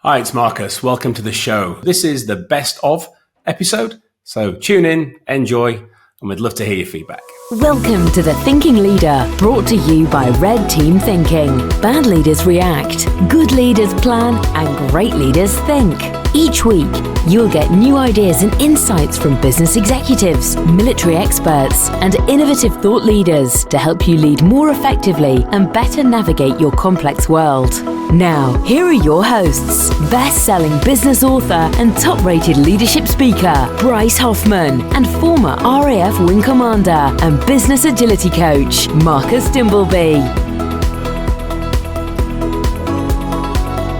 Hi, it's Marcus. Welcome to the show. This is the best of episode. So tune in, enjoy, and we'd love to hear your feedback. Welcome to The Thinking Leader, brought to you by Red Team Thinking. Bad leaders react, good leaders plan, and great leaders think. Each week, you'll get new ideas and insights from business executives, military experts, and innovative thought leaders to help you lead more effectively and better navigate your complex world. Now, here are your hosts, best-selling business author and top-rated leadership speaker, Bryce Hoffman, and former RAF Wing Commander and business agility coach, Marcus Dimbleby.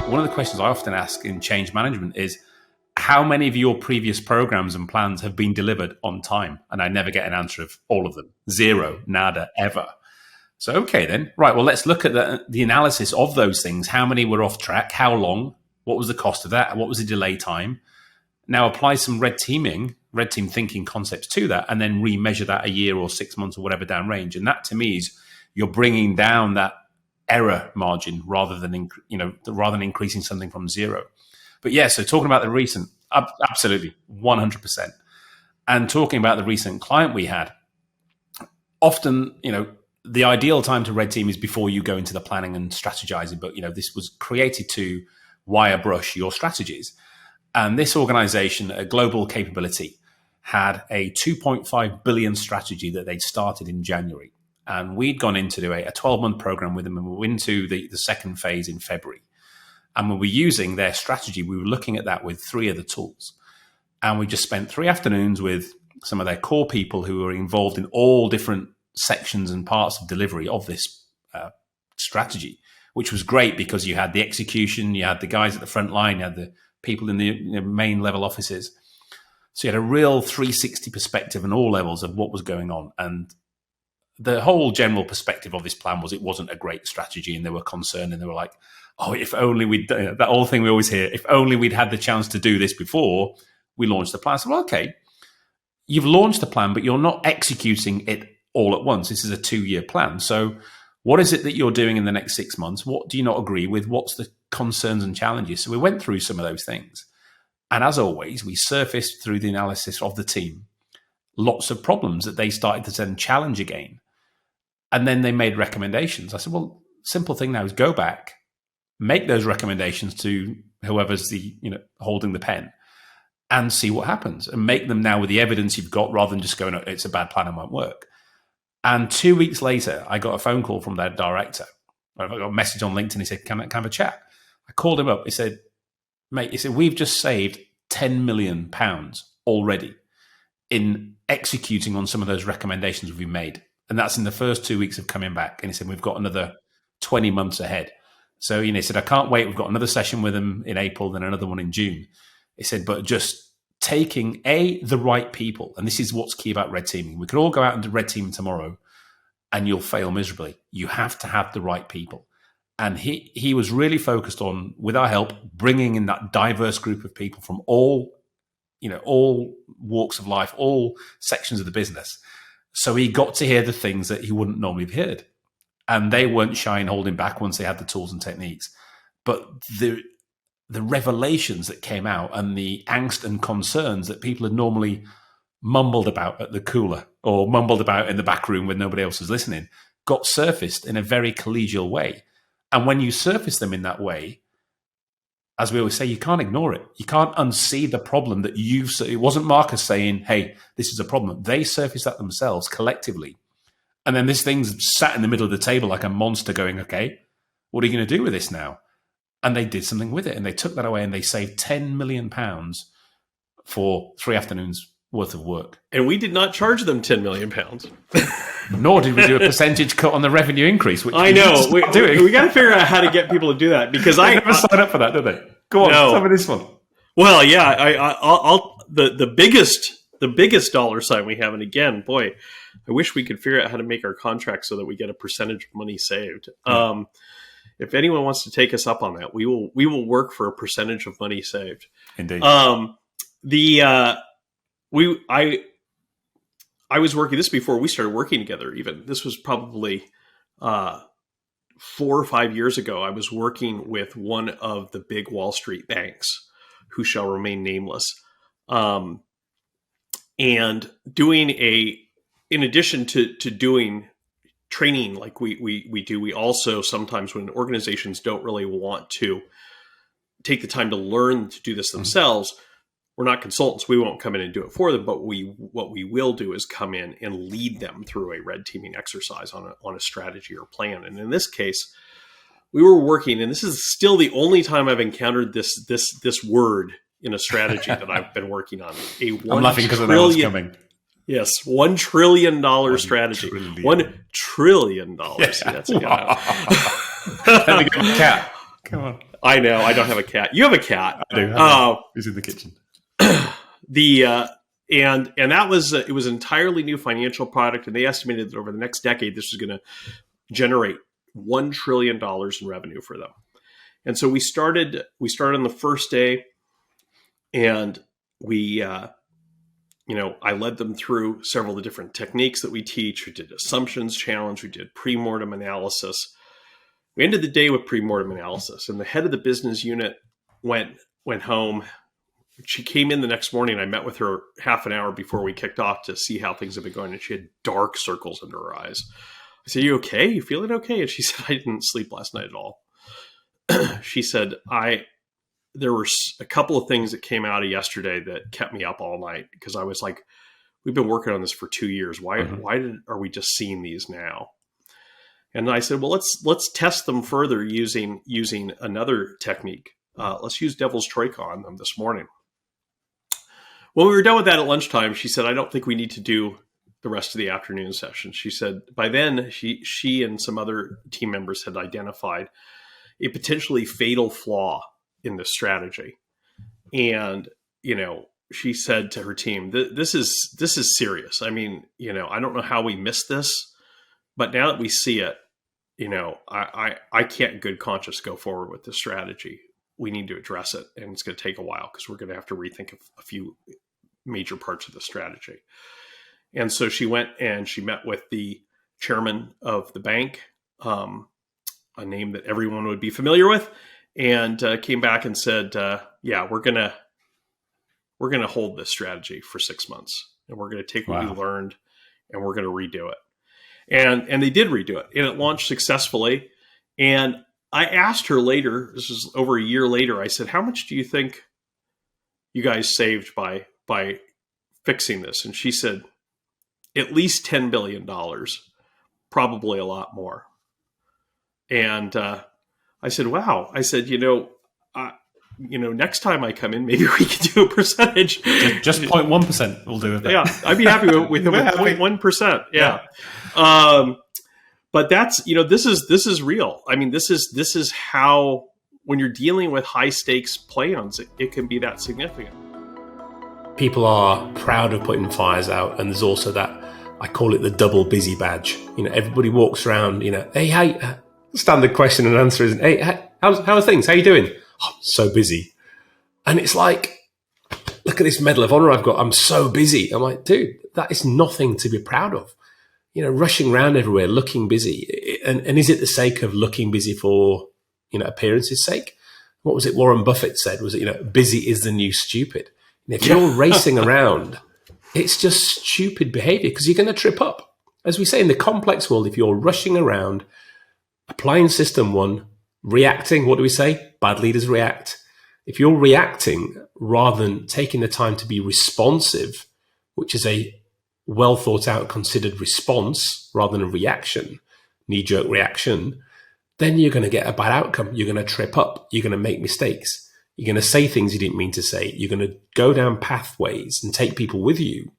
One of the questions I often ask in change management is, how many of your previous programs and plans have been delivered on time? And I never get an answer of all of them. Zero, nada, ever. So, okay then. Right, well, let's look at the analysis of those things. How many were off track? How long? What was the cost of that? What was the delay time? Now apply some red team thinking concepts to that, and then remeasure that a year or 6 months or whatever down range. And that to me is you're bringing down that error margin rather than increasing something from zero. But yeah, so talking about the recent, absolutely 100%. And talking about the recent client we had, often, the ideal time to red team is before you go into the planning and strategizing. But, this was created to wire brush your strategies. And this organization, a global capability, had a 2.5 billion strategy that they'd started in January. And we'd gone into a 12-month program with them, and we were into the second phase in February. And when we were using their strategy, we were looking at that with 3 of the tools. And we just spent 3 afternoons with some of their core people who were involved in all different sections and parts of delivery of this strategy, which was great because you had the execution, you had the guys at the front line, you had the people in the main level offices. So you had a real 360 perspective on all levels of what was going on. And the whole general perspective of this plan was it wasn't a great strategy, and they were concerned, and they were like, oh, if only we'd, that old thing we always hear, if only we'd had the chance to do this before we launched the plan. So, well, okay, you've launched the plan, but you're not executing it all at once. This is a 2-year plan. So what is it that you're doing in the next 6 months? What do you not agree with? What's the concerns and challenges? So we went through some of those things. And as always, we surfaced through the analysis of the team lots of problems that they started to then challenge again. And then they made recommendations. I said, well, simple thing now is go back, make those recommendations to whoever's holding the pen, and see what happens, and make them now with the evidence you've got rather than just going, oh, it's a bad plan and won't work. And 2 weeks later, I got a phone call from their director. I got a message on LinkedIn. He said, can I have a chat? I called him up. He said, mate, we've just saved £10 million already in executing on some of those recommendations we've made. And that's in the first 2 weeks of coming back. And he said, we've got another 20 months ahead. So, he said, I can't wait. We've got another session with them in April, then another one in June. He said, but just taking the right people. And this is what's key about red teaming. We could all go out and do red team tomorrow and you'll fail miserably. You have to have the right people. And he was really focused on, with our help, bringing in that diverse group of people from all walks of life, all sections of the business. So he got to hear the things that he wouldn't normally have heard. And they weren't shy in holding back once they had the tools and techniques. But the revelations that came out and the angst and concerns that people had normally mumbled about at the cooler or mumbled about in the back room when nobody else was listening got surfaced in a very collegial way. And when you surface them in that way, as we always say, you can't ignore it. You can't unsee the problem that it wasn't Marcus saying, hey, this is a problem. They surfaced that themselves collectively. And then this thing's sat in the middle of the table like a monster going, okay, what are you going to do with this now? And they did something with it, and they took that away, and they saved £10 million for 3 afternoons worth of work. And we did not charge them £10 million. Nor did we do a percentage cut on the revenue increase. Which I know. We got to figure out how to get people to do that, because I never signed up for that, did they? Go on, tell me this one. Well, yeah, the biggest dollar sign we have, and again, boy, I wish we could figure out how to make our contract so that we get a percentage of money saved. Yeah. If anyone wants to take us up on that, we will work for a percentage of money saved. Indeed. I was working this before we started working together. Even this was probably 4 or 5 years ago, I was working with one of the big Wall Street banks, who shall remain nameless, and doing in addition to doing training like we do, we also sometimes, when organizations don't really want to take the time to learn to do this themselves, we're not consultants. We won't come in and do it for them, but what we will do is come in and lead them through a red teaming exercise on a strategy or plan. And in this case, we were working, and this is still the only time I've encountered this word in a strategy that I've been working on. I'm laughing because I know what's coming. Yes, $1 trillion strategy. $1 trillion. Yeah. That's a cat. Come on. I know. I don't have a cat. You have a cat. I do. He's in the kitchen. And that was it was an entirely new financial product, and they estimated that over the next decade, this was going to generate $1 trillion in revenue for them. And so we started on the first day, and I led them through several of the different techniques that we teach. We did assumptions challenge. We did pre-mortem analysis. We ended the day with pre-mortem analysis, and the head of the business unit went home. She came in the next morning. I met with her half an hour before we kicked off to see how things have been going, and she had dark circles under her eyes. I said, "You okay? You feeling okay?" And she said, "I didn't sleep last night at all." She said, there were a couple of things that came out of yesterday that kept me up all night, because I was like, we've been working on this for 2 years. Why are we just seeing these now? And I said, well, let's test them further using another technique. Let's use Devil's Troika on them this morning. When we were done with that at lunchtime, she said, I don't think we need to do the rest of the afternoon session. She said by then she and some other team members had identified a potentially fatal flaw in the strategy. And, she said to her team, this is serious. I mean, I don't know how we missed this, but now that we see it, I can't in good conscience go forward with this strategy. We need to address it, and it's going to take a while because we're going to have to rethink a few major parts of the strategy. And so she went and she met with the chairman of the bank, a name that everyone would be familiar with, and came back and said, yeah, we're going to hold this strategy for 6 months, and we're going to take what we learned and we're going to redo it. And they did redo it, and it launched successfully. And I asked her later, this is over a year later, I said, how much do you think you guys saved by fixing this? And she said, at least $10 billion, probably a lot more. And I said, wow. I said, next time I come in, maybe we could do a percentage. Just 0.1% will do it. Yeah, I'd be happy with 0.1%. Yeah. But that's, this is real. I mean, this is how, when you're dealing with high stakes plans, it can be that significant. People are proud of putting fires out, and there's also that, I call it the double busy badge. Everybody walks around, hey, how, standard question and answer isn't, hey, how are things? How are you doing? Oh, I'm so busy. And it's like, look at this Medal of Honor I've got. I'm so busy. I'm like, dude, that is nothing to be proud of. Rushing around everywhere, looking busy. And is it the sake of looking busy for, appearance's sake? What was it Warren Buffett said? Was it, busy is the new stupid. And if you're racing around, it's just stupid behavior, because you're going to trip up. As we say, in the complex world, if you're rushing around, applying system one, reacting, what do we say? Bad leaders react. If you're reacting rather than taking the time to be responsive, which is a well thought out, considered response rather than a reaction, knee-jerk reaction, then you're going to get a bad outcome. You're going to trip up. You're going to make mistakes. You're going to say things you didn't mean to say. You're going to go down pathways and take people with you,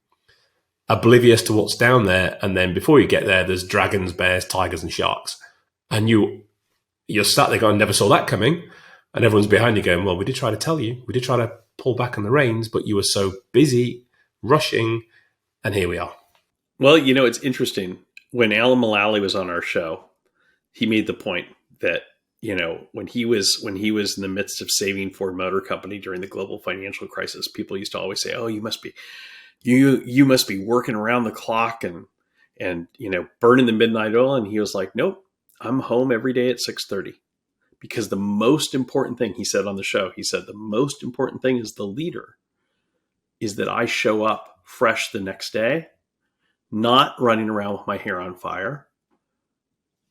oblivious to what's down there. And then before you get there, there's dragons, bears, tigers, and sharks. And you're sat there going, never saw that coming. And everyone's behind you going, well, we did try to tell you. We did try to pull back on the reins, but you were so busy rushing. And here we are. Well, it's interesting. When Alan Mullally was on our show, he made the point that, when he was in the midst of saving Ford Motor Company during the global financial crisis, people used to always say, oh, you must be working around the clock and burning the midnight oil. And he was like, nope, I'm home every day at 6:30 because the most important thing," he said on the show, he said, "the most important thing as the leader is that I show up fresh the next day, not running around with my hair on fire,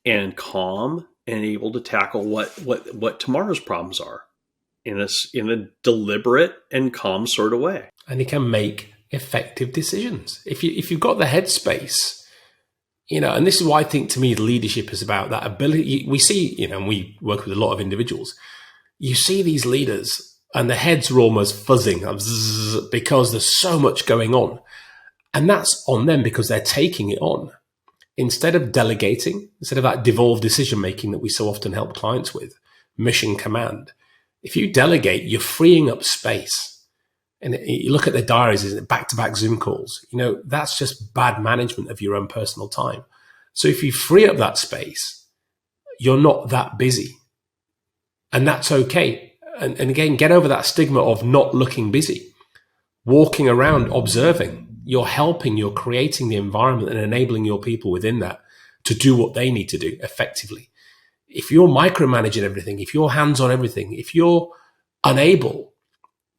and calm and able to tackle what tomorrow's problems are in a deliberate and calm sort of way." And you can make effective decisions. If you've got the headspace, and this is why I think, to me, leadership is about that ability. We see, and we work with a lot of individuals, you see these leaders and the heads are almost fuzzing because there's so much going on. And that's on them because they're taking it on. Instead of delegating, instead of that devolved decision-making that we so often help clients with, mission command, if you delegate, you're freeing up space. And you look at their diaries, is it back-to-back Zoom calls? That's just bad management of your own personal time. So if you free up that space, you're not that busy. And that's okay. And again, get over that stigma of not looking busy. Walking around, observing. You're helping, you're creating the environment and enabling your people within that to do what they need to do effectively. If you're micromanaging everything, if you're hands on everything, if you're unable,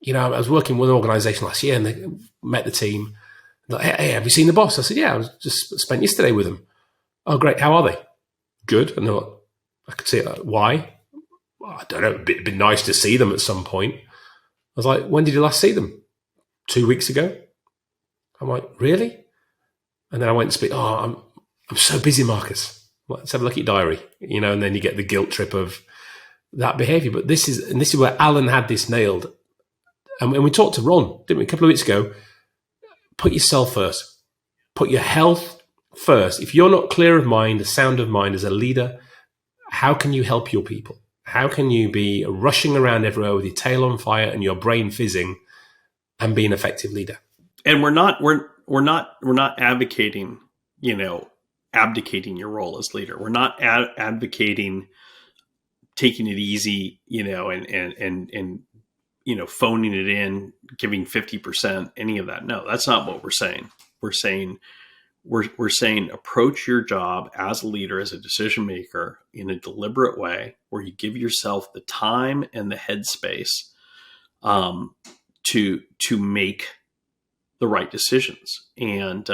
I was working with an organization last year and they met the team. Like, hey, have you seen the boss? I said, yeah, I was just spent yesterday with them. Oh, great. How are they? Good. And I could see it. Why? Well, I don't know. It'd be nice to see them at some point. I was like, when did you last see them? 2 weeks ago. I'm like, really? And then I went to speak. Oh, I'm so busy, Marcus. Well, let's have a look at your diary, and then you get the guilt trip of that behavior. But this is where Alan had this nailed. And we talked to Ron, didn't we, a couple of weeks ago? Put yourself first. Put your health first. If you're not clear of mind, a sound of mind as a leader, how can you help your people? How can you be rushing around everywhere with your tail on fire and your brain fizzing and be an effective leader? And we're not advocating, abdicating your role as leader. We're not advocating taking it easy, and phoning it in, giving 50%, any of that. No, that's not what we're saying. We're saying approach your job as a leader, as a decision maker, in a deliberate way where you give yourself the time and the headspace to make the right decisions. And,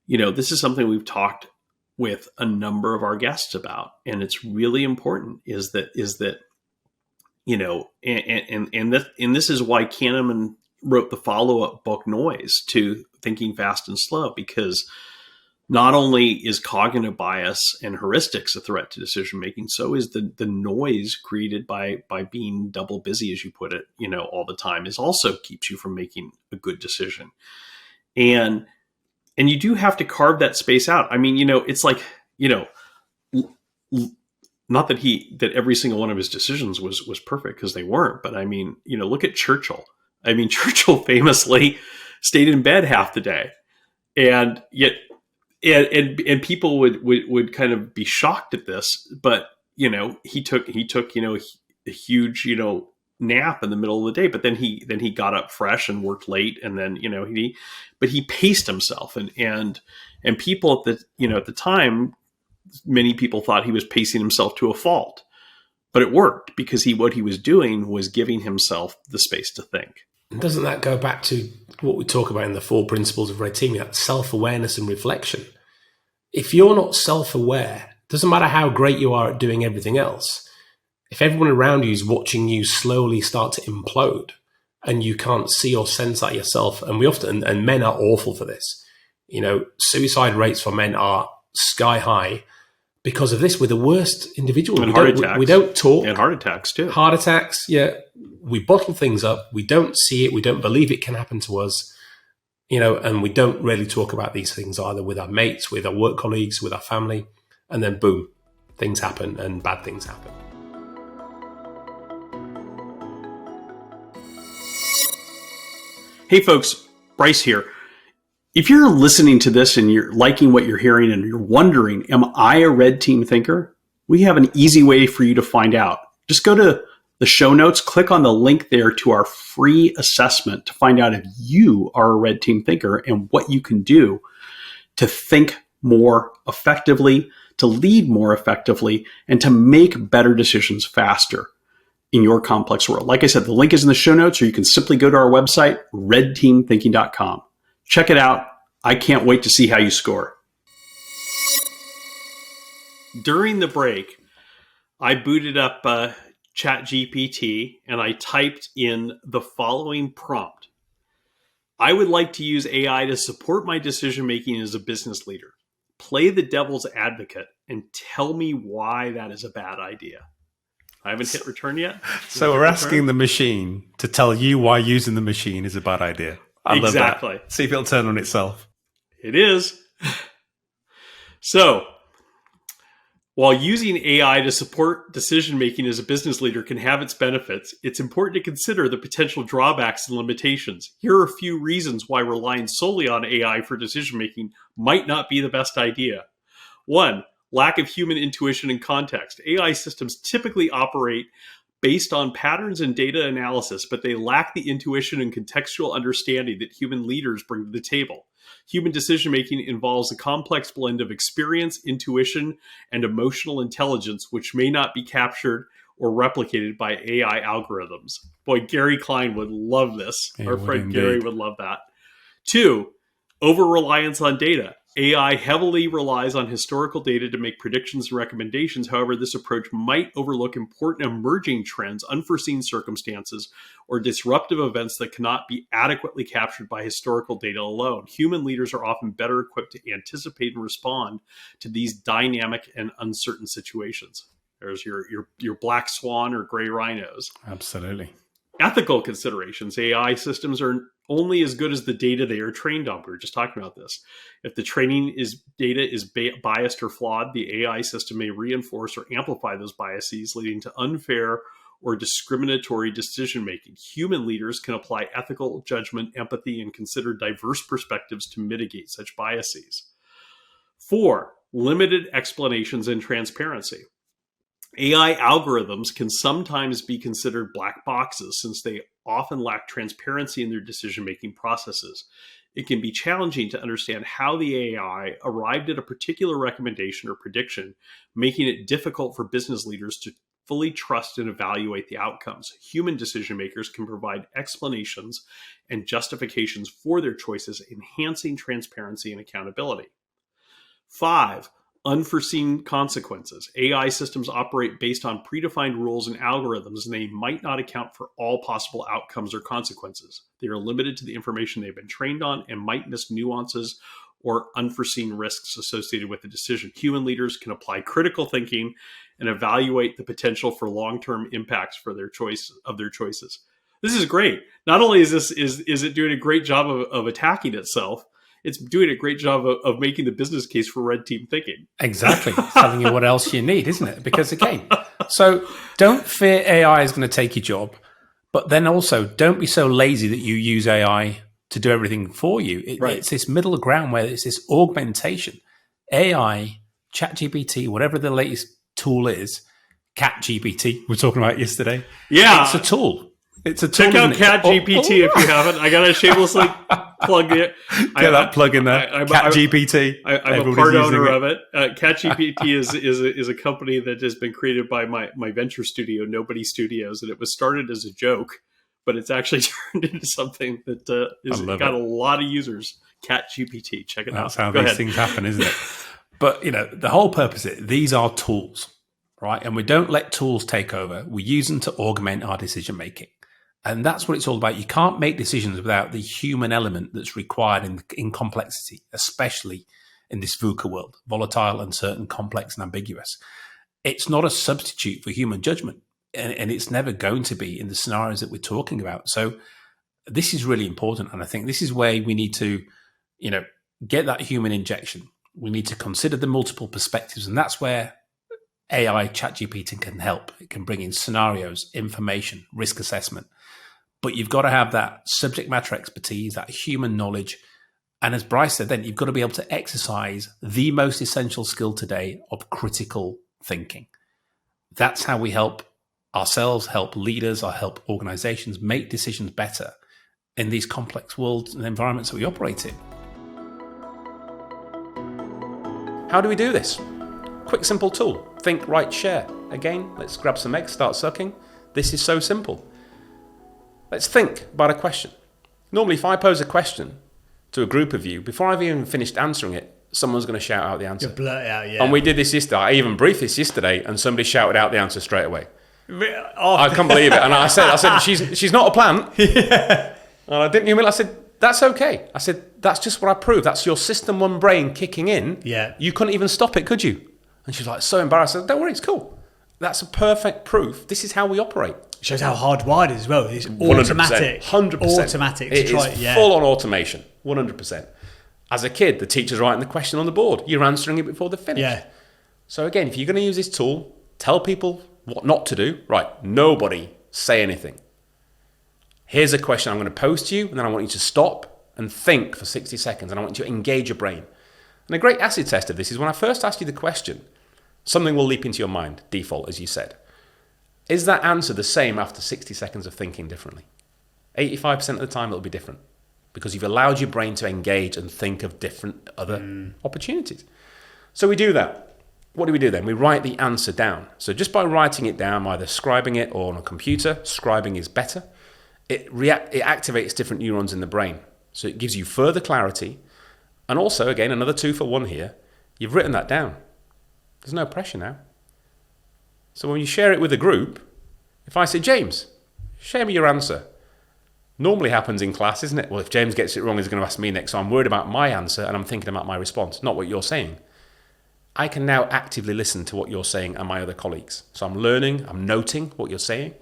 this is something we've talked with a number of our guests about, and it's really important is that, and this is why Kahneman wrote the follow-up book Noise to Thinking Fast and Slow, because not only is cognitive bias and heuristics a threat to decision making, so is the noise created by being double busy, as you put it, all the time, is also keeps you from making a good decision. And you do have to carve that space out. I mean, it's like, not that every single one of his decisions was perfect, because they weren't. But I mean, look at Churchill. I mean, Churchill famously stayed in bed half the day, and yet, and people would kind of be shocked at this. But he took a huge nap in the middle of the day. But then he got up fresh and worked late, and then but he paced himself, and people at the time, many people thought he was pacing himself to a fault, but it worked because what he was doing was giving himself the space to think. Doesn't that go back to what we talk about in the 4 principles of red teaming, that self-awareness and reflection? If you're not self-aware, doesn't matter how great you are at doing everything else. If everyone around you is watching you slowly start to implode and you can't see or sense that yourself, and we often, and men are awful for this, suicide rates for men are sky high because of this. We're the worst individuals. And heart attacks. We don't talk. And heart attacks too. Heart attacks, yeah. We bottle things up. We don't see it. We don't believe it can happen to us. And we don't really talk about these things either with our mates, with our work colleagues, with our family. And then boom, things happen and bad things happen. Hey folks, Bryce here. If you're listening to this and you're liking what you're hearing and you're wondering, am I a red team thinker? We have an easy way for you to find out. Just go to the show notes, click on the link there to our free assessment to find out if you are a red team thinker and what you can do to think more effectively, to lead more effectively, and to make better decisions faster in your complex world. Like I said, the link is in the show notes, or you can simply go to our website, redteamthinking.com. Check it out. I can't wait to see how you score. During the break, I booted up ChatGPT and I typed in the following prompt. I would like to use AI to support my decision making as a business leader. Play the devil's advocate and tell me why that is a bad idea. I haven't hit return yet. So we're asking the machine to tell you why using the machine is a bad idea. I love Exactly. that. See if it'll turn on itself. It is. So, while using AI to support decision making as a business leader can have its benefits, it's important to consider the potential drawbacks and limitations. Here are a few reasons why relying solely on AI for decision making might not be the best idea. 1. Lack of human intuition and context. AI systems typically operate based on patterns and data analysis, but they lack the intuition and contextual understanding that human leaders bring to the table. Human decision-making involves a complex blend of experience, intuition, and emotional intelligence, which may not be captured or replicated by AI algorithms. Boy, Gary Klein would love this. Our friend Gary would love that. 2, over-reliance on data. AI heavily relies on historical data to make predictions and recommendations. However, this approach might overlook important emerging trends, unforeseen circumstances, or disruptive events that cannot be adequately captured by historical data alone. Human leaders are often better equipped to anticipate and respond to these dynamic and uncertain situations. There's your black swan or gray rhinos. Absolutely. Ethical considerations. AI systems are only as good as the data they are trained on. We were just talking about this. If the training data is biased or flawed, the AI system may reinforce or amplify those biases, leading to unfair or discriminatory decision-making. Human leaders can apply ethical judgment, empathy, and consider diverse perspectives to mitigate such biases. 4, limited explanations and transparency. AI algorithms can sometimes be considered black boxes since they often lack transparency in their decision-making processes. It can be challenging to understand how the AI arrived at a particular recommendation or prediction, making it difficult for business leaders to fully trust and evaluate the outcomes. Human decision makers can provide explanations and justifications for their choices, enhancing transparency and accountability. 5, unforeseen consequences. AI systems operate based on predefined rules and algorithms, and they might not account for all possible outcomes or consequences. They are limited to the information they've been trained on and might miss nuances or unforeseen risks associated with the decision. Human leaders can apply critical thinking and evaluate the potential for long-term impacts for their choices. This is great. Not only is it doing a great job of attacking itself, it's doing a great job of making the business case for red team thinking. Exactly. It's telling you what else you need, isn't it? Because again, so don't fear AI is going to take your job, but then also don't be so lazy that you use AI to do everything for you. It's this middle ground where it's this augmentation. AI, ChatGPT, whatever the latest tool is, CatGPT, we were talking about yesterday. Yeah. It's a tool. It's a tool. Check out CatGPT if you haven't. I got to shamelessly plug it. Get that plug in there. CatGPT. I'm a part owner of it. CatGPT is a company that has been created by my venture studio, Nobody Studios, and it was started as a joke, but it's actually turned into something that has got a lot of users. CatGPT. Check it out. That's how these things happen, isn't it? But the whole purpose is these are tools, right? And we don't let tools take over. We use them to augment our decision making. And that's what it's all about. You can't make decisions without the human element that's required in complexity, especially in this VUCA world, volatile, uncertain, complex, and ambiguous. It's not a substitute for human judgment, and it's never going to be in the scenarios that we're talking about. So this is really important. And I think this is where we need to, get that human injection. We need to consider the multiple perspectives. And that's where AI, ChatGPT can help. It can bring in scenarios, information, risk assessment. But you've got to have that subject matter expertise, that human knowledge. And as Bryce said, then you've got to be able to exercise the most essential skill today of critical thinking. That's how we help ourselves, help leaders, or help organizations make decisions better in these complex worlds and environments that we operate in. How do we do this? Quick, simple tool. Think, write, share. Again, let's grab some eggs, start sucking. This is so simple. Let's think about a question. Normally, if I pose a question to a group of you, before I've even finished answering it, someone's going to shout out the answer. You blurt it out, yeah. And we did this yesterday. I even briefed this yesterday, and somebody shouted out the answer straight away. I can't believe it. And I said, she's not a plant. Yeah. And I didn't even. I said, that's okay. I said, that's just what I proved. That's your system one brain kicking in. Yeah. You couldn't even stop it, could you? And she's like, so embarrassed. I said, don't worry, it's cool. That's a perfect proof. This is how we operate. Shows how hardwired it is as well. It's automatic. 100%. Automatic to it try is it. Yeah. Full on automation. 100%. As a kid, the teacher's writing the question on the board. You're answering it before they're finished. Yeah. So again, if you're going to use this tool, tell people what not to do. Right, nobody say anything. Here's a question I'm going to pose to you, and then I want you to stop and think for 60 seconds, and I want you to engage your brain. And a great acid test of this is when I first asked you the question, something will leap into your mind, default, as you said. Is that answer the same after 60 seconds of thinking differently? 85% of the time it'll be different because you've allowed your brain to engage and think of different other opportunities. So we do that. What do we do then? We write the answer down. So just by writing it down, either scribing it or on a computer, scribing is better. It activates different neurons in the brain. So it gives you further clarity. And also, again, another 2 for 1 here. You've written that down. There's no pressure now. So when you share it with a group, if I say, James, share me your answer. Normally happens in class, isn't it? Well, if James gets it wrong, he's going to ask me next. So I'm worried about my answer and I'm thinking about my response, not what you're saying. I can now actively listen to what you're saying and my other colleagues. So I'm learning, I'm noting what you're saying.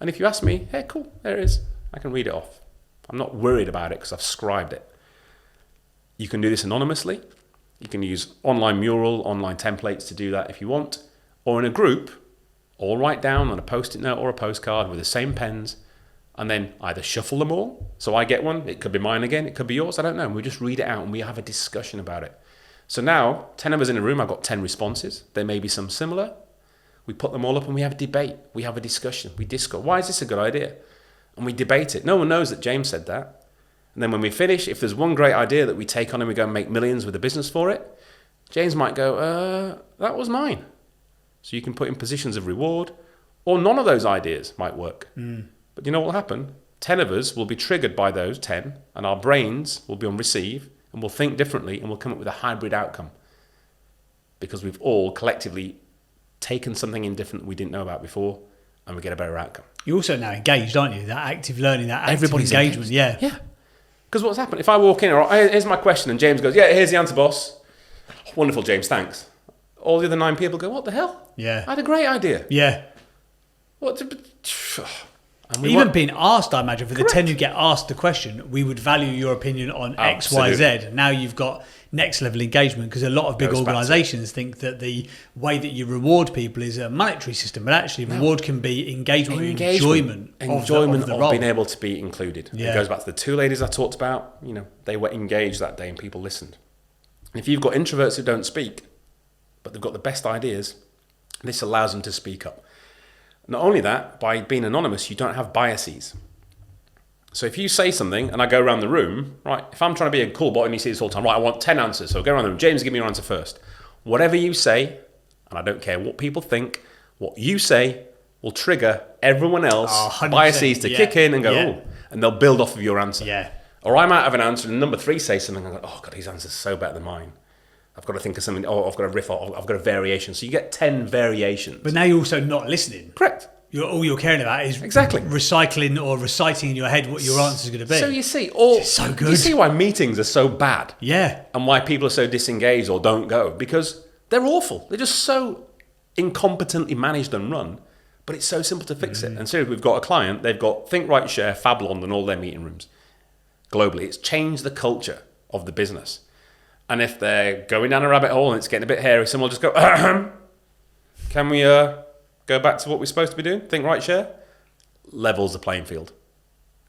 And if you ask me, hey, cool, there it is. I can read it off. I'm not worried about it because I've scribed it. You can do this anonymously. You can use online mural, online templates to do that if you want. Or in a group, all write down on a post-it note or a postcard with the same pens, and then either shuffle them all. So I get one, it could be mine again, it could be yours, I don't know. And we just read it out and we have a discussion about it. So now, 10 of us in a room, I've got 10 responses. There may be some similar. We put them all up and we have a debate. We have a discussion. We discuss, why is this a good idea? And we debate it. No one knows that James said that. And then when we finish, if there's one great idea that we take on and we go and make millions with a business for it, James might go, that was mine. So you can put in positions of reward, or none of those ideas might work. But you know what will happen? 10 of us will be triggered by those 10, and our brains will be on receive, and we'll think differently, and we'll come up with a hybrid outcome. Because we've all collectively taken something in different that we didn't know about before, and we get a better outcome. You're also now engaged, aren't you? That active learning, that active Everybody's engagement. engaged. Yeah. Because what's happened? If I walk in, all right, here's my question, and James goes, yeah, here's the answer, boss. Wonderful, James, thanks. All the other 9 people go, what the hell? Yeah. I had a great idea. Yeah. What? Even being asked, I imagine, for the 10 who get asked the question, we would value your opinion on X, Y, Z. Now you've got next level engagement, because a lot of big organisations think that the way that you reward people is a monetary system, but actually reward can be engagement. Enjoyment of the role. Being able to be included. Yeah. It goes back to the 2 ladies I talked about. You know, they were engaged that day and people listened. And if you've got introverts who don't speak, but they've got the best ideas, this allows them to speak up. Not only that, by being anonymous, you don't have biases. So if you say something and I go around the room, right, if I'm trying to be a cool bot and you see this all the time, right, I want 10 answers. So go around the room. James, give me your answer first. Whatever you say, and I don't care what people think, what you say will trigger everyone else biases to kick in and go, oh, and they'll build off of your answer. Yeah. Or I might have an answer and number 3 says something and I go, oh God, his answer's so better than mine. I've got to think of something, I've got a riff, I've got a variation. So you get 10 variations. But now you're also not listening. Correct. All you're caring about is recycling or reciting in your head what your answer is going to be. So you see, so good. You see why meetings are so bad. Yeah. And why people are so disengaged or don't go. Because they're awful. They're just so incompetently managed and run. But it's so simple to fix it. And so we've got a client, they've got Think, Write, Share, Fablon and all their meeting rooms. Globally, it's changed the culture of the business. And if they're going down a rabbit hole and it's getting a bit hairy, someone will just go, can we go back to what we're supposed to be doing? Think, Write, Share? Levels the playing field.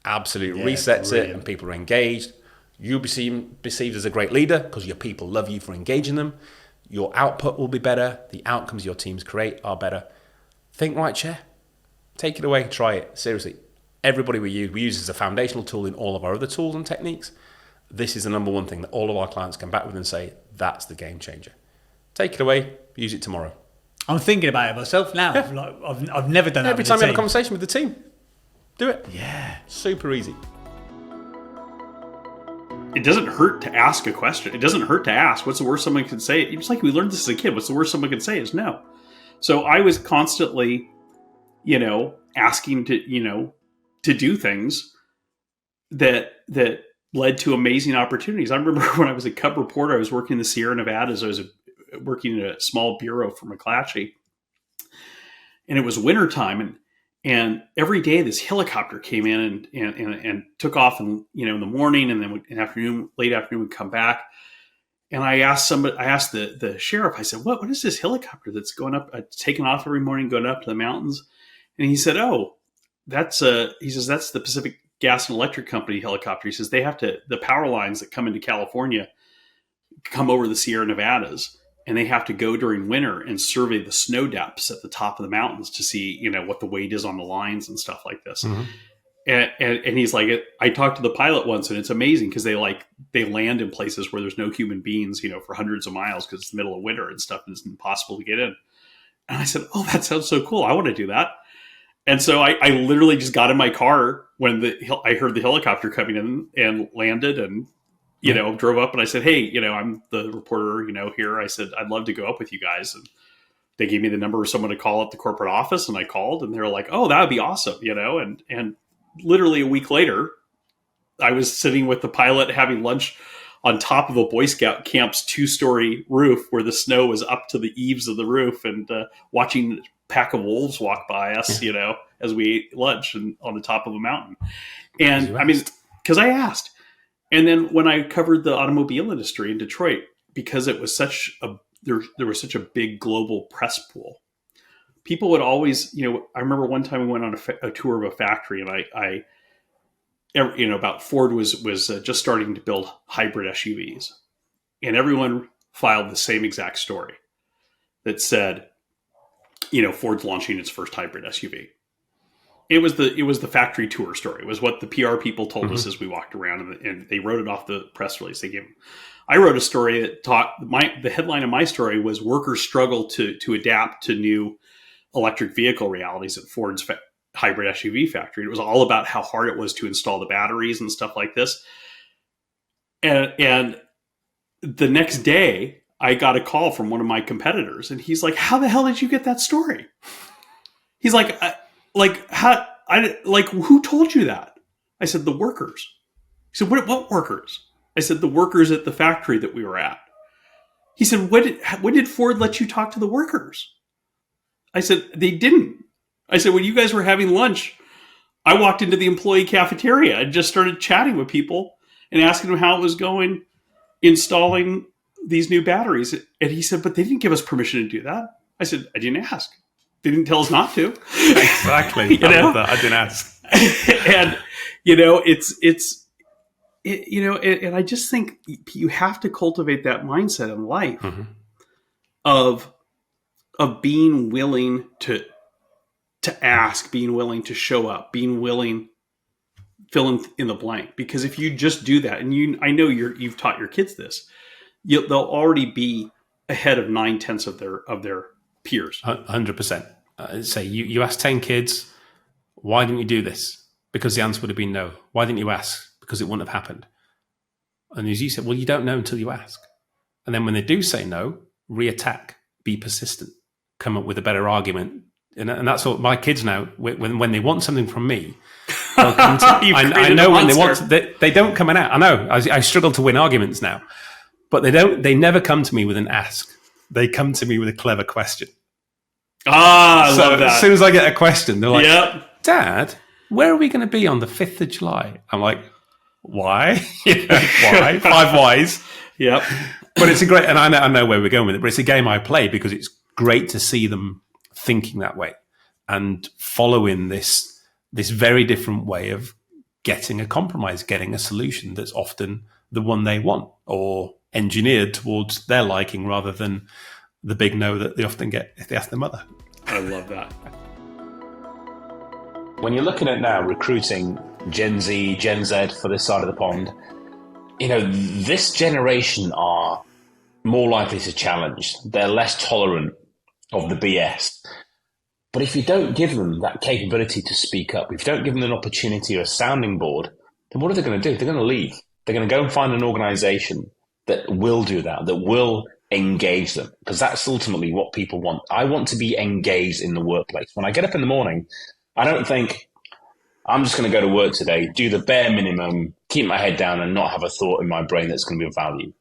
Absolutely resets it and people are engaged. You'll be perceived as a great leader because your people love you for engaging them. Your output will be better. The outcomes your teams create are better. Think, Write, Share. Take it away. Try it. Seriously. Everybody we use as a foundational tool in all of our other tools and techniques. This is the number one thing that all of our clients come back with and say, that's the game changer. Take it away. Use it tomorrow. I'm thinking about it myself now. Yeah. Like, I've never done that. Every time you have a conversation with the team, do it. Yeah. Super easy. It doesn't hurt to ask a question. It doesn't hurt to ask. What's the worst someone could say? Just like we learned this as a kid. What's the worst someone could say is no. So I was constantly, asking to do things that led to amazing opportunities. I remember when I was a Cub reporter, I was working in the Sierra Nevadas. I was working in a small bureau for McClatchy, and it was wintertime, and every day this helicopter came in and took off, and in the morning, and then late afternoon would come back. And I asked the sheriff, I said, what is this helicopter that's going up, taking off every morning, going up to the mountains? And he said, that's the Pacific Gas and Electric Company helicopter. He says, the power lines that come into California come over the Sierra Nevadas, and they have to go during winter and survey the snow depths at the top of the mountains to see, what the weight is on the lines and stuff like this. Mm-hmm. And he's like, I talked to the pilot once, and it's amazing because they land in places where there's no human beings, for hundreds of miles because it's the middle of winter and stuff, and it's impossible to get in. And I said, oh, that sounds so cool. I want to do that. And so I literally just got in my car when I heard the helicopter coming in and landed, and drove up, and I said, hey, I'm the reporter, here. I said, I'd love to go up with you guys. And they gave me the number of someone to call at the corporate office, and I called, and they were like, oh, that would be awesome, and literally a week later, I was sitting with the pilot having lunch on top of a Boy Scout camp's 2-story roof where the snow was up to the eaves of the roof, and watching a pack of wolves walk by us, as we ate lunch and on the top of a mountain. And I mean, because I asked. And then when I covered the automobile industry in Detroit, because it was there was such a big global press pool, people would always, I remember one time we went on a tour of a factory, and about Ford was just starting to build hybrid SUVs, and everyone filed the same exact story that said, Ford's launching its first hybrid SUV. It was the factory tour story. It was what the PR people told us as we walked around, and they wrote it off the press release they gave them. I wrote a story that the headline of my story was "Workers Struggle to Adapt to New Electric Vehicle Realities at Ford's Hybrid SUV Factory." It was all about how hard it was to install the batteries and stuff like this. And the next day, I got a call from one of my competitors, and he's like, "How the hell did you get that story?" He's like, who told you that? I said, the workers. He said, what workers? I said, the workers at the factory that we were at. He said, when did Ford let you talk to the workers? I said, they didn't. I said, when you guys were having lunch, I walked into the employee cafeteria and just started chatting with people and asking them how it was going installing these new batteries. And he said, but they didn't give us permission to do that. I said, I didn't ask. They didn't tell us not to. Exactly. I didn't ask. And, and I just think you have to cultivate that mindset in life of being willing to ask, being willing to show up, being willing, fill in the blank. Because if you just do that, and I know you've taught your kids this, they'll already be ahead of 9/10 of their peers. 100%. Say you ask 10 kids, why didn't you do this? Because the answer would have been no. Why didn't you ask? Because it wouldn't have happened. And as you said, well, you don't know until you ask. And then when they do say no, reattack, be persistent, come up with a better argument. And that's what my kids now, when they want something from me, they'll come to I know when they want they don't come out. I know I struggle to win arguments now, but they never come to me with an ask. They come to me with a clever question. I love that. As soon as I get a question, they're like, yep. Dad, where are we going to be on the 5th of July? I'm like, why? Why? 5 whys. Yep. But it's a great, and I know where we're going with it, but it's a game I play because it's great to see them thinking that way and following this very different way of getting a compromise, getting a solution that's often the one they want or engineered towards their liking rather than the big no that they often get if they ask their mother. I love that. When you're looking at now recruiting Gen Z, Gen Z for this side of the pond, this generation are more likely to challenge. They're less tolerant of the BS. But if you don't give them that capability to speak up, if you don't give them an opportunity or a sounding board, then what are they going to do? They're going to leave. They're going to go and find an organization that will do that, that will engage them, because that's ultimately what people want. I want to be engaged in the workplace. When I get up in the morning, I don't think I'm just going to go to work today, do the bare minimum, keep my head down and not have a thought in my brain that's going to be of value.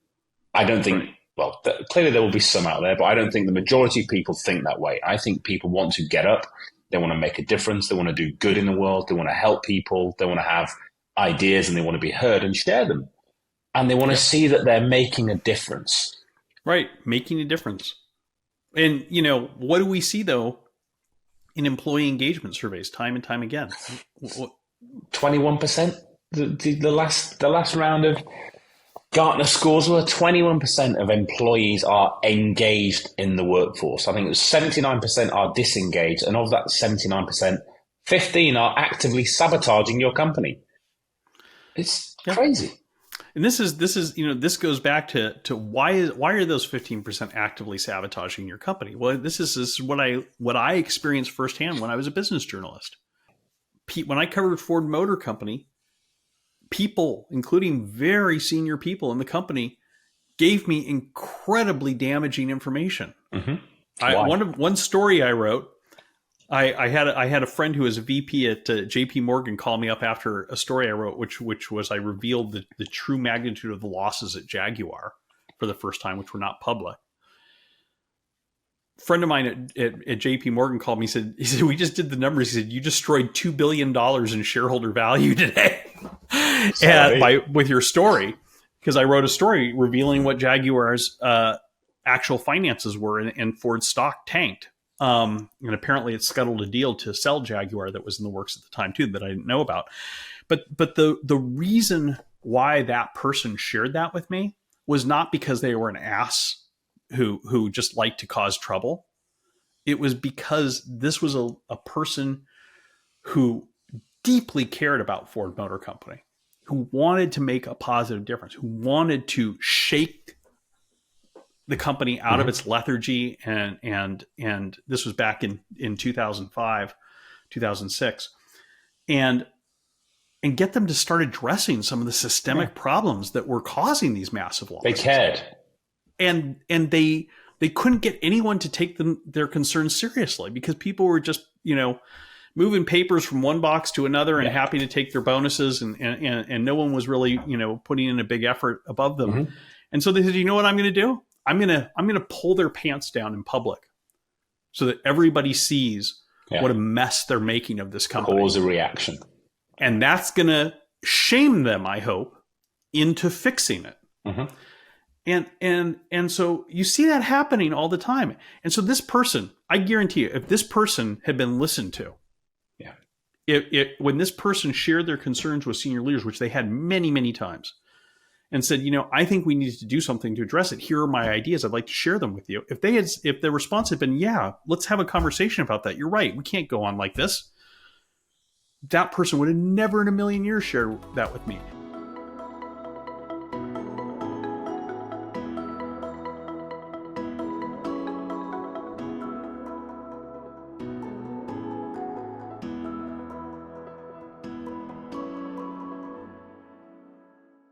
I don't think, well, clearly there will be some out there, but I don't think the majority of people think that way. I think people want to get up. They want to make a difference. They want to do good in the world. They want to help people. They want to have ideas and they want to be heard and share them. And they want to see that they're making a difference. Right. Making a difference. And, you know, what do we see, though, in employee engagement surveys time and time again? 21%. The last round of Gartner scores were 21% of employees are engaged in the workforce. I think it was 79% are disengaged. And of that 79%, 15 are actively sabotaging your company. It's crazy. And this is you know, this goes back to why are those 15% actively sabotaging your company? Well, this is what I experienced firsthand when I was a business journalist. When I covered Ford Motor Company, people, including very senior people in the company, gave me incredibly damaging information. Mm-hmm. One story I wrote, I had a friend who was a VP at JP Morgan call me up after a story I wrote, which was I revealed the true magnitude of the losses at Jaguar for the first time, which were not public. A friend of mine at JP Morgan called me. He said, we just did the numbers. He said, you destroyed $2 billion in shareholder value today with your story, because I wrote a story revealing what Jaguar's actual finances were, and Ford's stock tanked. And apparently it scuttled a deal to sell Jaguar that was in the works at the time too, that I didn't know about. But the reason why that person shared that with me was not because they were an ass who just liked to cause trouble. It was because this was a person who deeply cared about Ford Motor Company, who wanted to make a positive difference, who wanted to shake the company out of its lethargy, and this was back in 2005, 2006, and get them to start addressing some of the systemic problems that were causing these massive losses. They cared, and they couldn't get anyone to take their concerns seriously, because people were just, you know, moving papers from one box to another and happy to take their bonuses, and no one was really, you know, putting in a big effort above them. Mm-hmm. And so they said, you know what I'm going to do? I'm gonna pull their pants down in public so that everybody sees what a mess they're making of this company. Cause a reaction. And that's gonna shame them, I hope, into fixing it. Mm-hmm. And so you see that happening all the time. And so this person, I guarantee you, if this person had been listened to, when this person shared their concerns with senior leaders, which they had many, many times, and said, you know, I think we need to do something to address it. Here are my ideas. I'd like to share them with you. If the response had been, yeah, let's have a conversation about that. You're right. We can't go on like this. That person would have never in a million years shared that with me.